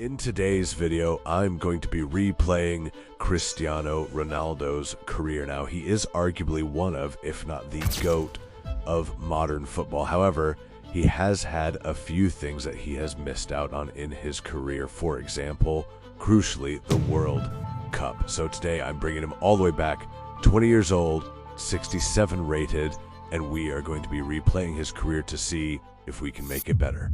In today's video, I'm going to be replaying Cristiano Ronaldo's career. Now, he is arguably one of, if not the GOAT of modern football. However, he has had a few things that he has missed out on in his career. For example, crucially, the World Cup. So today, I'm bringing him all the way back, 20 years old, 67 rated, and we are going to be replaying his career to see if we can make it better.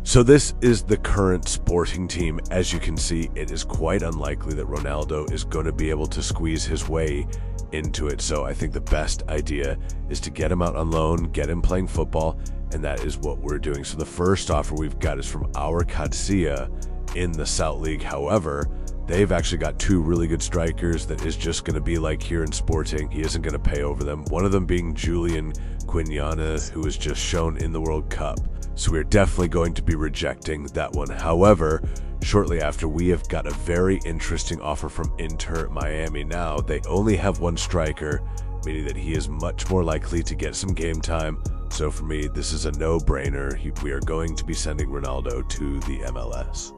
So this is the current Sporting team. As you can see, it is quite unlikely that Ronaldo is going to be able to squeeze his way into it. So I think the best idea is to get him out on loan, get him playing football, and that is what we're doing. So the first offer we've got is from our Cadsia in the South League. However, they've actually got two really good strikers that is just going to be like here in Sporting. He isn't going to pay over them. One of them being Julian Quinana, who was just shown in the World Cup. So we're definitely going to be rejecting that one. However, shortly after, we have got a very interesting offer from Inter Miami. Now, they only have one striker, meaning that he is much more likely to get some game time. So for me, this is a no-brainer. We are going to be sending Ronaldo to the MLS.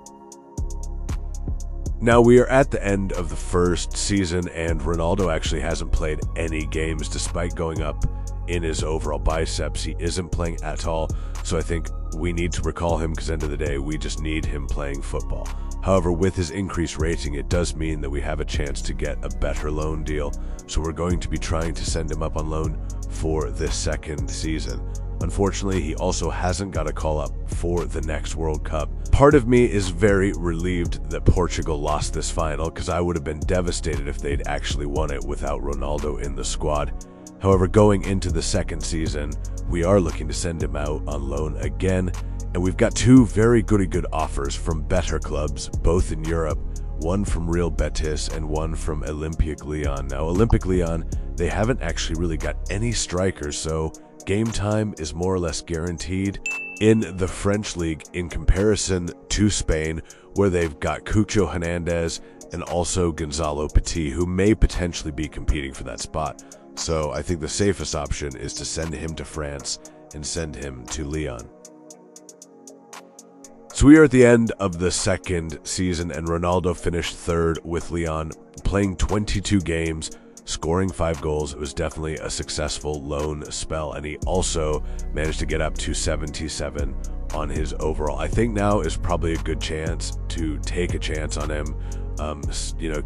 Now, we are at the end of the first season, and Ronaldo actually hasn't played any games despite going up in his overall biceps. He isn't playing at all, so I think we need to recall him because end of the day, we just need him playing football. However, with his increased rating, it does mean that we have a chance to get a better loan deal, so we're going to be trying to send him up on loan for this second season. Unfortunately, he also hasn't got a call up for the next World Cup. Part of me is very relieved that Portugal lost this final because I would have been devastated if they'd actually won it without Ronaldo in the squad. However, going into the second season, we are looking to send him out on loan again, and we've got two very good offers from better clubs, both in Europe, one from Real Betis and one from Olympique Lyon. Now, Olympique Lyon, they haven't actually really got any strikers, so game time is more or less guaranteed in the French league in comparison to Spain, where they've got Cucho Hernandez and also Gonzalo Petit, who may potentially be competing for that spot. So I think the safest option is to send him to France and send him to Lyon. So we are at the end of the second season, and Ronaldo finished third with Lyon, playing 22 games, scoring 5 goals. It was definitely a successful loan spell, and he also managed to get up to 77 on his overall. I think now is probably a good chance to take a chance on him.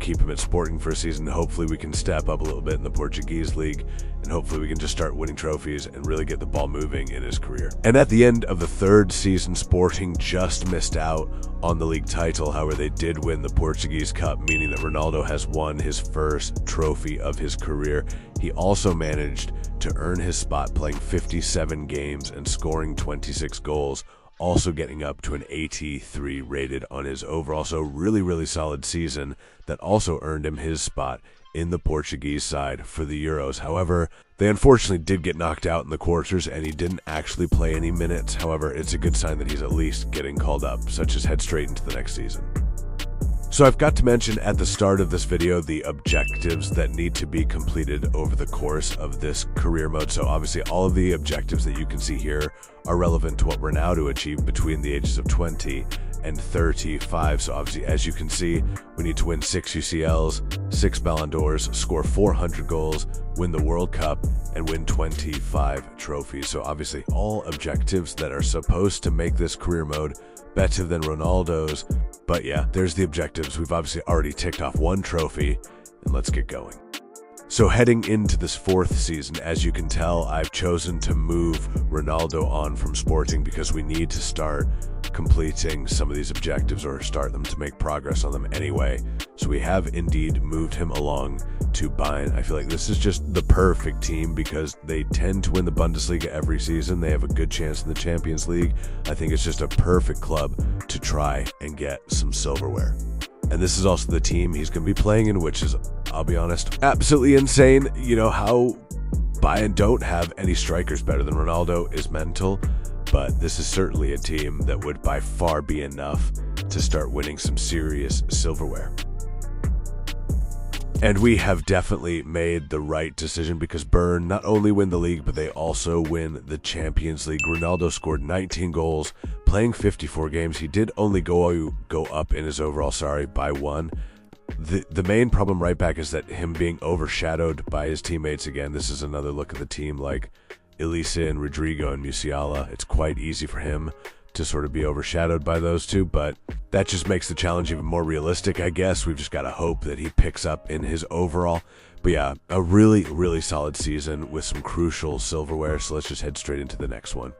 Keep him at Sporting for a season. Hopefully we can step up a little bit in the Portuguese league, and hopefully we can just start winning trophies and really get the ball moving in his career. And at the end of the third season, Sporting just missed out on the league title. However, they did win the Portuguese Cup, meaning that Ronaldo has won his first trophy of his career. He also managed to earn his spot playing 57 games and scoring 26 goals, also getting up to an 83 rated on his overall. So really solid season that also earned him his spot in the Portuguese side for the Euros. However, they unfortunately did get knocked out in the quarters, and he didn't actually play any minutes. However, it's a good sign that he's at least getting called up, such as head straight into the next season. So I've got to mention at the start of this video the objectives that need to be completed over the course of this career mode. So obviously all of the objectives that you can see here are relevant to what we're now to achieve between the ages of 20 and 35. So obviously, as you can see, we need to win 6 UCLs, 6 Ballon d'Ors, score 400 goals, win the World Cup, and win 25 trophies. So obviously all objectives that are supposed to make this career mode better than Ronaldo's. But yeah, there's the objectives. We've obviously already ticked off 1 trophy, and let's get going. So heading into this fourth season, as you can tell, I've chosen to move Ronaldo on from Sporting because we need to start completing some of these objectives, or start them to make progress on them anyway. So we have indeed moved him along to Bayern. I feel like this is just the perfect team because they tend to win the Bundesliga every season. They have a good chance in the Champions League. I think it's just a perfect club to try and get some silverware. And this is also the team he's going to be playing in, which is, I'll be honest, absolutely insane. You know, how Bayern don't have any strikers better than Ronaldo is mental, but this is certainly a team that would by far be enough to start winning some serious silverware. And we have definitely made the right decision because Bayern not only win the league, but they also win the Champions League. Ronaldo scored 19 goals, playing 54 games. He did only go up in his overall, by 1. The main problem right back is that him being overshadowed by his teammates again. This is another look at the team like Elise and Rodrigo and Musiala. It's quite easy for him to sort of be overshadowed by those two, but that just makes the challenge even more realistic, I guess. We've just got to hope that he picks up in his overall. But yeah, a really, really solid season with some crucial silverware, so let's just head straight into the next one.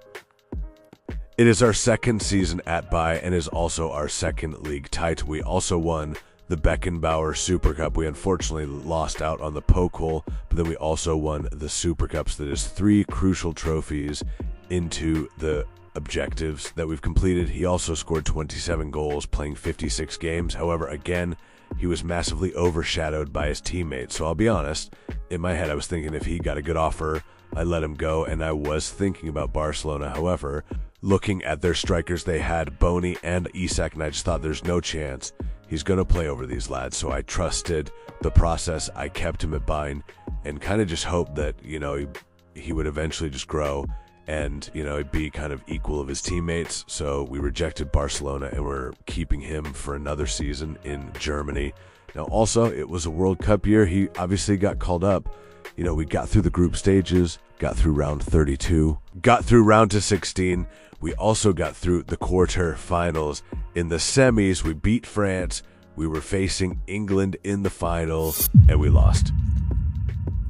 It is our second season at Bayern and is also our second league title. We also won the Beckenbauer Super Cup. We unfortunately lost out on the Pokal, but then we also won the Super Cups. That is 3 crucial trophies into the objectives that we've completed. He also scored 27 goals, playing 56 games. However, again, he was massively overshadowed by his teammates. So I'll be honest, in my head, I was thinking if he got a good offer, I'd let him go, and I was thinking about Barcelona. However, looking at their strikers, they had Boni and Isak, and I just thought there's no chance he's going to play over these lads. So I trusted the process. I kept him at Bayern and kind of just hoped that, he would eventually just grow and, be kind of equal of his teammates. So we rejected Barcelona and we're keeping him for another season in Germany. Now, also, it was a World Cup year. He obviously got called up. We got through the group stages, got through round 32, got through round to 16. We also got through the quarter-finals. In the semis, we beat France. We were facing England in the final, and we lost.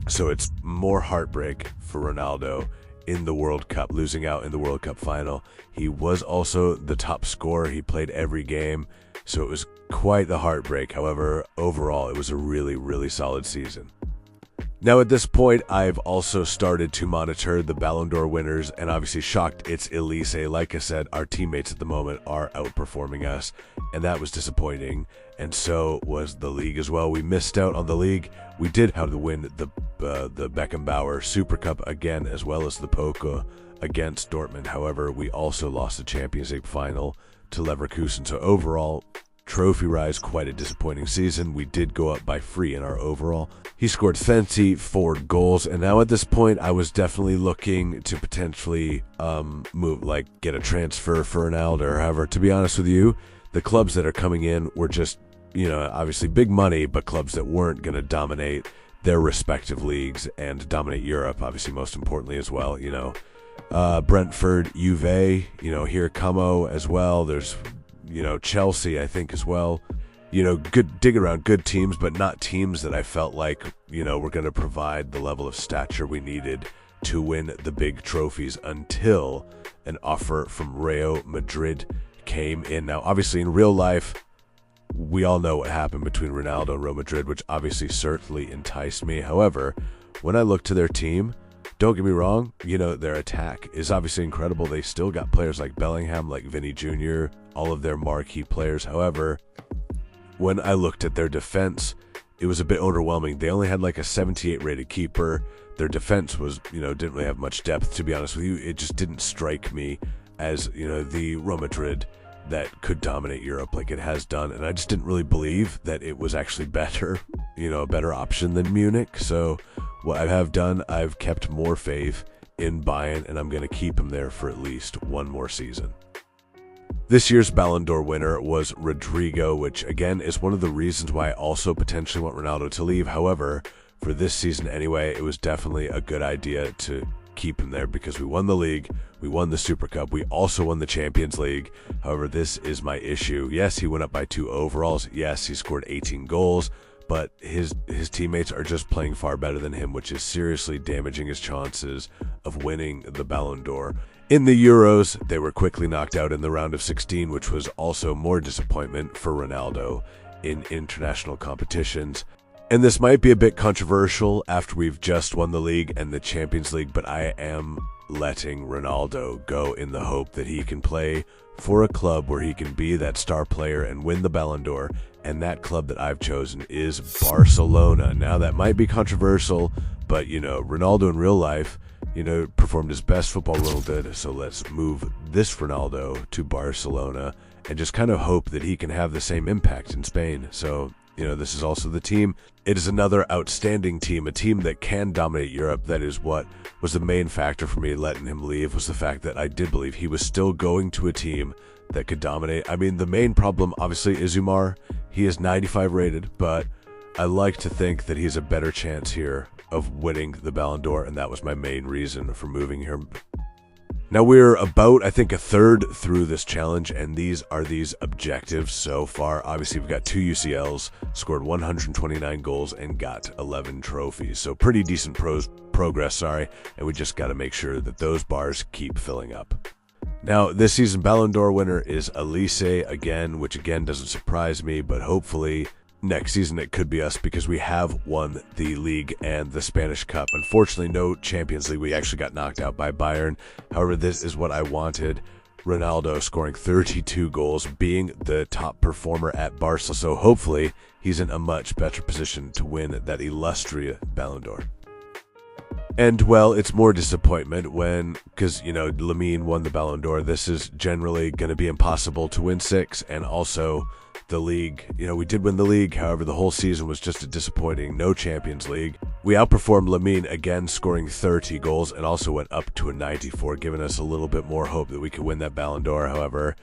So it's more heartbreak for Ronaldo in the World Cup, losing out in the World Cup final. He was also the top scorer. He played every game, so it was quite the heartbreak. However, overall, it was a really, really solid season. Now, at this point, I've also started to monitor the Ballon d'Or winners, and obviously shocked it's Elise. Like I said, our teammates at the moment are outperforming us, and that was disappointing, and so was the league as well. We missed out on the league. We did have to win the Beckenbauer Super Cup again, as well as the Pokal against Dortmund. However, we also lost the Champions League final to Leverkusen, so overall, trophy-wise, quite a disappointing season. We did go up by 3 in our overall. He scored 24 goals, and now at this point, I was definitely looking to potentially get a transfer for Ronaldo. However, to be honest with you, the clubs that are coming in were just, obviously big money, but clubs that weren't going to dominate their respective leagues and dominate Europe, obviously most importantly as well. Brentford, Juve, here Como as well. There's Chelsea, I think, as well. Good dig around good teams, but not teams that I felt like, were going to provide the level of stature we needed to win the big trophies until an offer from Real Madrid came in. Now, obviously, in real life, we all know what happened between Ronaldo and Real Madrid, which obviously certainly enticed me. However, when I look to their team, don't get me wrong, their attack is obviously incredible. They still got players like Bellingham, like Vinny Jr., all of their marquee players. However, when I looked at their defense, it was a bit overwhelming. They only had like a 78 rated keeper. Their defense was, didn't really have much depth, to be honest with you. It just didn't strike me as, the Real Madrid that could dominate Europe like it has done. And I just didn't really believe that it was actually better, a better option than Munich. So what I have done, I've kept more faith in Bayern, and I'm going to keep him there for at least one more season. This year's Ballon d'Or winner was Rodrigo, which again is one of the reasons why I also potentially want Ronaldo to leave. However, for this season anyway, it was definitely a good idea to keep him there because we won the league, we won the Super Cup, we also won the Champions League. However, this is my issue. Yes, he went up by 2 overalls. Yes, he scored 18 goals, but his teammates are just playing far better than him, which is seriously damaging his chances of winning the Ballon d'Or. In the Euros, they were quickly knocked out in the round of 16, which was also more disappointment for Ronaldo in international competitions. And this might be a bit controversial after we've just won the league and the Champions League, but I am letting Ronaldo go in the hope that he can play for a club where he can be that star player and win the Ballon d'Or. And that club that I've chosen is Barcelona. Now, that might be controversial, but, Ronaldo in real life, performed his best football Ronaldo did. So let's move this Ronaldo to Barcelona and just kind of hope that he can have the same impact in Spain. So this is also the team. It is another outstanding team, a team that can dominate Europe. That is what was the main factor for me letting him leave, was the fact that I did believe he was still going to a team that could dominate. I mean, the main problem, obviously, is Umar. He is 95 rated, but I like to think that he's a better chance here of winning the Ballon d'Or, and that was my main reason for moving here. Now we're about, I think, a third through this challenge, and these are these objectives so far. Obviously, we've got 2 UCLs, scored 129 goals, and got 11 trophies. So pretty decent progress, and we just got to make sure that those bars keep filling up. Now, this season Ballon d'Or winner is Elise again, which again doesn't surprise me, but hopefully next season it could be us, because we have won the league and the Spanish Cup. Unfortunately, no Champions League. We actually got knocked out by Bayern. However, this is what I wanted. Ronaldo scoring 32 goals, being the top performer at Barca. So hopefully he's in a much better position to win that illustrious Ballon d'Or. And, well, it's more disappointment because, Lamine won the Ballon d'Or. This is generally going to be impossible to win 6. And also the league, we did win the league. However, the whole season was just a disappointing, no Champions League. We outperformed Lamine again, scoring 30 goals, and also went up to a 94, giving us a little bit more hope that we could win that Ballon d'Or. However,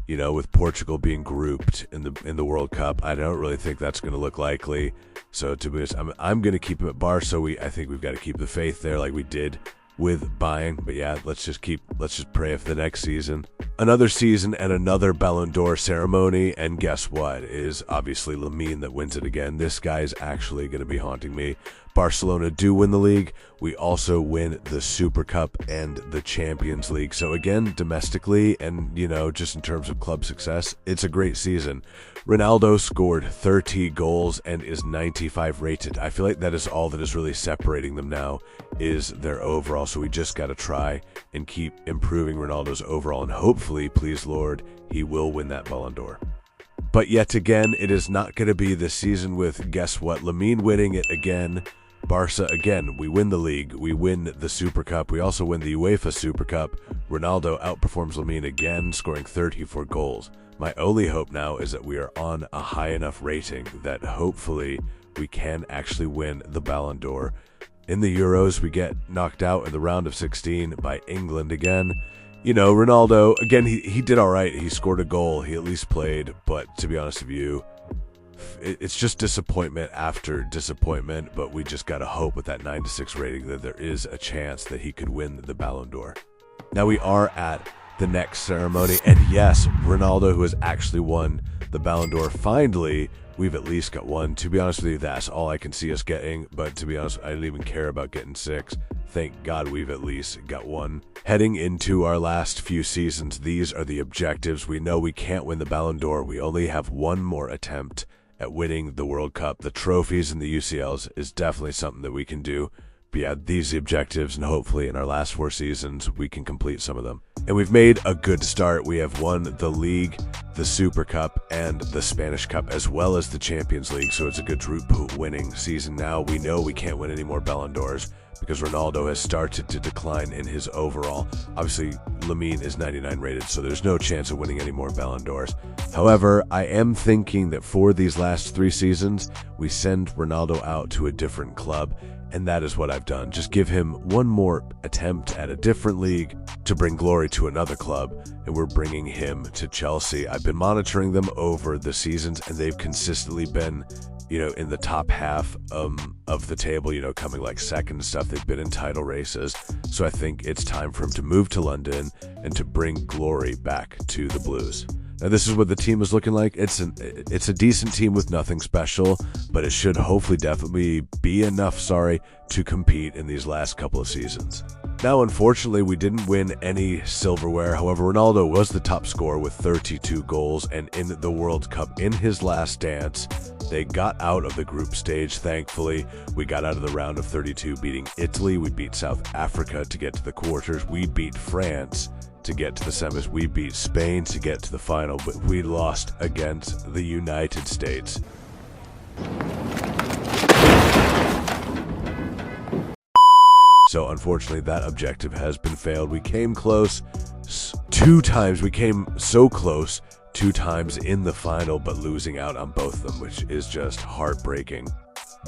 with Portugal being grouped in the World Cup, I don't really think that's going to look likely. So to be honest, I'm going to keep him at Barca. I think we've got to keep the faith there, like we did with Bayern. But yeah, let's just pray for the next season. Another season and another Ballon d'Or ceremony, and guess what? It is obviously Lamine that wins it again. This guy is actually going to be haunting me. Barcelona do win the league. We also win the Super Cup and the Champions League. So again, domestically and, just in terms of club success, it's a great season. Ronaldo scored 30 goals and is 95 rated. I feel like that is all that is really separating them now, is their overall. So we just got to try and keep improving Ronaldo's overall, and hopefully, please Lord, he will win that Ballon d'Or. But yet again, it is not going to be this season with, guess what, Lamine winning it again. Barca, again, we win the league, we win the Super Cup, we also win the UEFA Super Cup. Ronaldo outperforms Lamine again, scoring 34 goals. My only hope now is that we are on a high enough rating that hopefully we can actually win the Ballon d'Or. In the Euros, we get knocked out in the round of 16 by England again. Ronaldo, again, he did all right. He scored a goal. He at least played. But to be honest with you, it's just disappointment after disappointment. But we just got to hope with that 9-6 rating that there is a chance that he could win the Ballon d'Or. Now we are at the next ceremony. And yes, Ronaldo, who has actually won the Ballon d'Or, finally, we've at least got one. To be honest with you, that's all I can see us getting. But to be honest, I don't even care about getting 6. Thank God we've at least got one. Heading into our last few seasons, these are the objectives. We know we can't win the Ballon d'Or. We only have one more attempt at winning the World Cup. The trophies and the UCLs is definitely something that we can do. But yeah, these are the objectives, and hopefully in our last 4 seasons, we can complete some of them. And we've made a good start. We have won the league, the Super Cup, and the Spanish Cup, as well as the Champions League. So it's a good group winning season now. We know we can't win any more Ballon d'Ors because Ronaldo has started to decline in his overall. Obviously, Lamine is 99 rated, so there's no chance of winning any more Ballon d'Ors. However, I am thinking that for these last 3 seasons, we send Ronaldo out to a different club, and that is what I've done. Just give him one more attempt at a different league to bring glory to another club, and we're bringing him to Chelsea. I've been monitoring them over the seasons, and they've consistently been in the top half of the table, coming like second and stuff. They've been in title races. So I think it's time for him to move to London and to bring glory back to the Blues. Now, this is what the team is looking like. It's a decent team with nothing special, but it should hopefully definitely be enough, to compete in these last couple of seasons. Now, unfortunately, we didn't win any silverware. However, Ronaldo was the top scorer with 32 goals, and in the World Cup, in his last dance, they got out of the group stage, thankfully. We got out of the round of 32, beating Italy. We beat South Africa to get to the quarters. We beat France to get to the semis. We beat Spain to get to the final, but we lost against the United States. So unfortunately, that objective has been failed. We came close to 2 times. We came so close 2 times in the final, but losing out on both of them, which is just heartbreaking.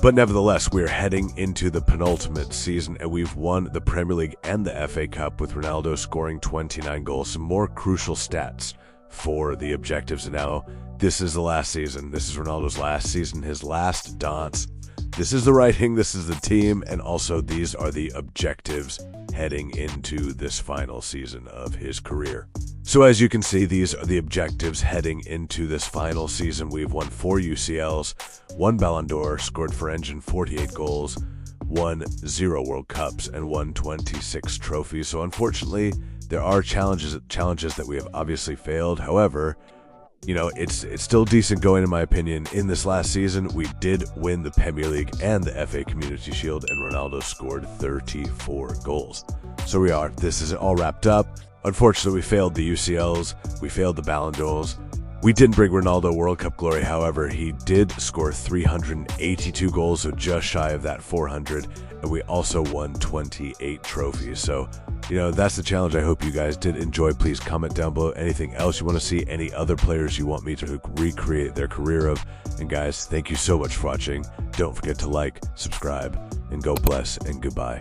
But nevertheless, we're heading into the penultimate season, and we've won the Premier League and the FA Cup, with Ronaldo scoring 29 goals. Some more crucial stats for the objectives. And now, this is the last season. This is Ronaldo's last season, his last dance. This is the writing, this is the team, and also these are the objectives heading into this final season of his career. So as you can see, these are the objectives heading into this final season. We've won 4 UCLs, 1 Ballon d'Or, scored for Engine 48 goals, won 0 World Cups, and won 26 trophies. So unfortunately, there are challenges that we have obviously failed. However, you know, it's still decent going, in my opinion. In this last season, we did win the Premier League and the FA Community Shield, and Ronaldo scored 34 goals. So this is all wrapped up. Unfortunately, we failed the UCLs, we failed the Ballon d'Ors. We didn't bring Ronaldo World Cup glory. However, he did score 382 goals, so just shy of that 400, and we also won 28 trophies. So, you know, that's the challenge. I hope you guys did enjoy. Please comment down below anything else you want to see, any other players you want me to recreate their career of. And guys, thank you so much for watching. Don't forget to like, subscribe, and God bless, and goodbye.